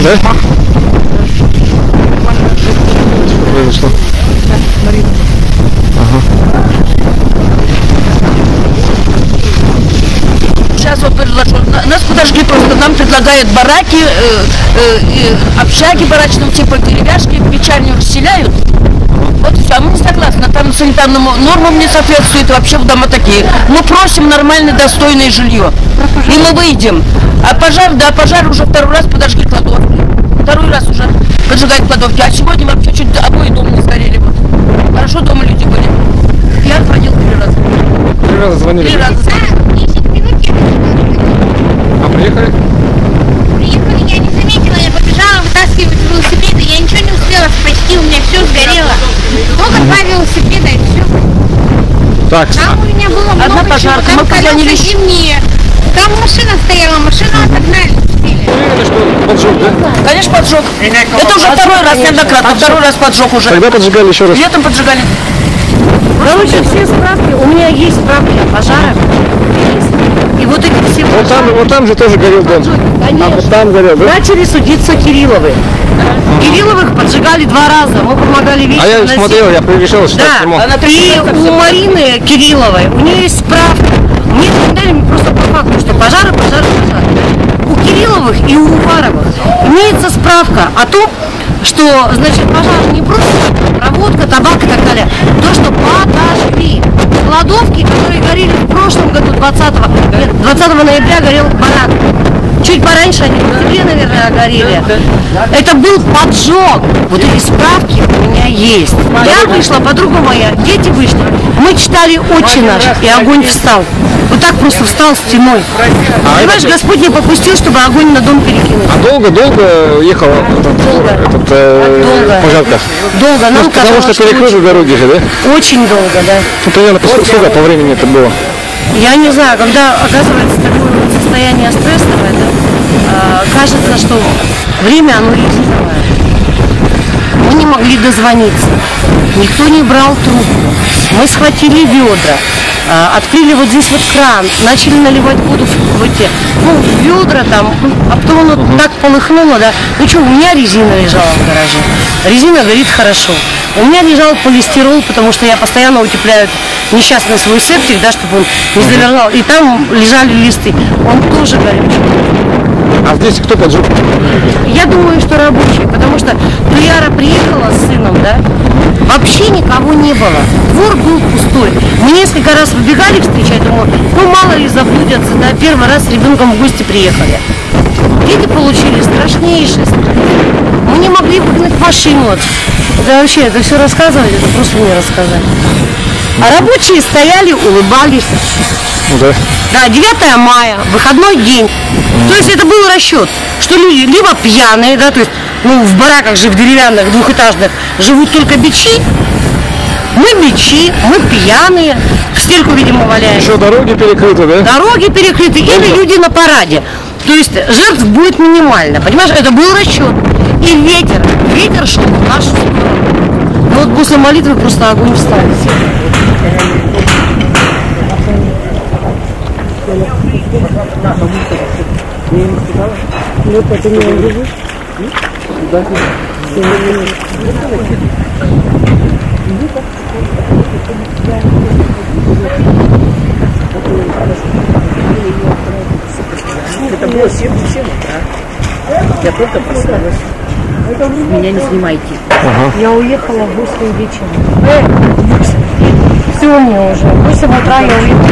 Да? Произошло. Ага. Сейчас вот произошло. Нас подожгли просто. Нам предлагают бараки, общаги барачного типа, деревяшки, печально расселяют. Вот и все. А мы не согласны. Там санитарным нормам не соответствует. Вообще в дома такие. Мы просим нормальное, достойное жилье. И мы выйдем. А пожар, да, пожар уже второй раз подожгли кладовки. Второй раз уже поджигают кладовки. А сегодня вообще чуть обои дома не сгорели. Вот. Хорошо дома люди были. Я звонил 3 раза. 3 раза звонили? 3 раза. А приехали? Приехали, я не заметила, я побежала вытаскивать велосипеды, я ничего не успела спасти, у меня все сгорело. Только 2 велосипеда и все. Так. Там у меня было много пожарка, чего, мы там колеса зимние. Там машина стояла, машину отогнали. Уверены, что поджог, да? Конечно, поджог. Это уже второй раз, неоднократно. Второй раз поджог уже. Тогда поджигали еще раз. Летом поджигали. Короче, все справки, у меня есть справки о пожарах. И вот эти все Вот там же тоже горел дом. Конечно. А вот там горел, да? Начали судиться Кирилловы. Кирилловых поджигали 2 раза, мы помогали вещи. А я смотрел, я решил считать тюрьму. Да, и у Марины Кирилловой, у нее есть справка. Мне дали просто по факту, что пожары. У Кирилловых и у Уваровых имеется справка о том, что, значит, пожар не просто проводка, табак и так далее, то, что подожгли. Кладовки, которые горели в прошлом году, 20 ноября горел барак. Чуть пораньше они в октябре, наверное, горели. Это был поджог. Вот эти справки у меня есть. Я вышла, подруга моя, дети вышли. Мы читали «Отче наш», и огонь встал. Вот так просто встал стеной. Понимаешь, Господь не попустил, чтобы огонь на дом перекинуть. А долго ехала пожарка? Долго. Нам Потому что перекрыли дороги же, да? Очень долго, да. Ну, примерно сколько по времени это было? Я не знаю, когда оказывается такое вот состояние стрессовое, да, кажется, что время оно резиновое. Мы не могли дозвониться, никто не брал трубку. Мы схватили ведра, открыли вот здесь вот кран, начали наливать воду в эти, ведра там, а потом оно так полыхнуло, да. Ну что, у меня резина лежала в гараже, резина горит хорошо. У меня лежал полистирол, потому что я постоянно утепляю несчастный свой септик, да, чтобы он не замерзал. И там лежали листы, он тоже горючий. А здесь кто поджег? Я думаю, что рабочие, потому что Яра приехала с сыном, да, вообще никого не было. Двор был пустой. Мы несколько раз выбегали встречать, думаю, мало ли заблудятся, да, первый раз с ребенком в гости приехали. Дети получили страшнейшие. Мы не могли выгнать машину. Да вообще, это все рассказывать, это просто не рассказать. А рабочие стояли, улыбались. Да. Да, 9 мая, выходной день. То есть это был расчет, что люди либо пьяные, да, то есть, в бараках же, в деревянных, двухэтажных, живут только бичи. Мы бичи, мы пьяные, в стельку, видимо, валяем. Еще дороги перекрыты, да? Дороги перекрыты, или люди на параде. То есть жертв будет минимально, понимаешь, это был расчет. И ветер шел в нашу сторону. Но вот после молитвы просто огонь встал. Это было 7 утра. Я только проснулась. Меня не снимайте. Я уехала в 8 вечера. Все, мне уже. В 8 утра я уехала.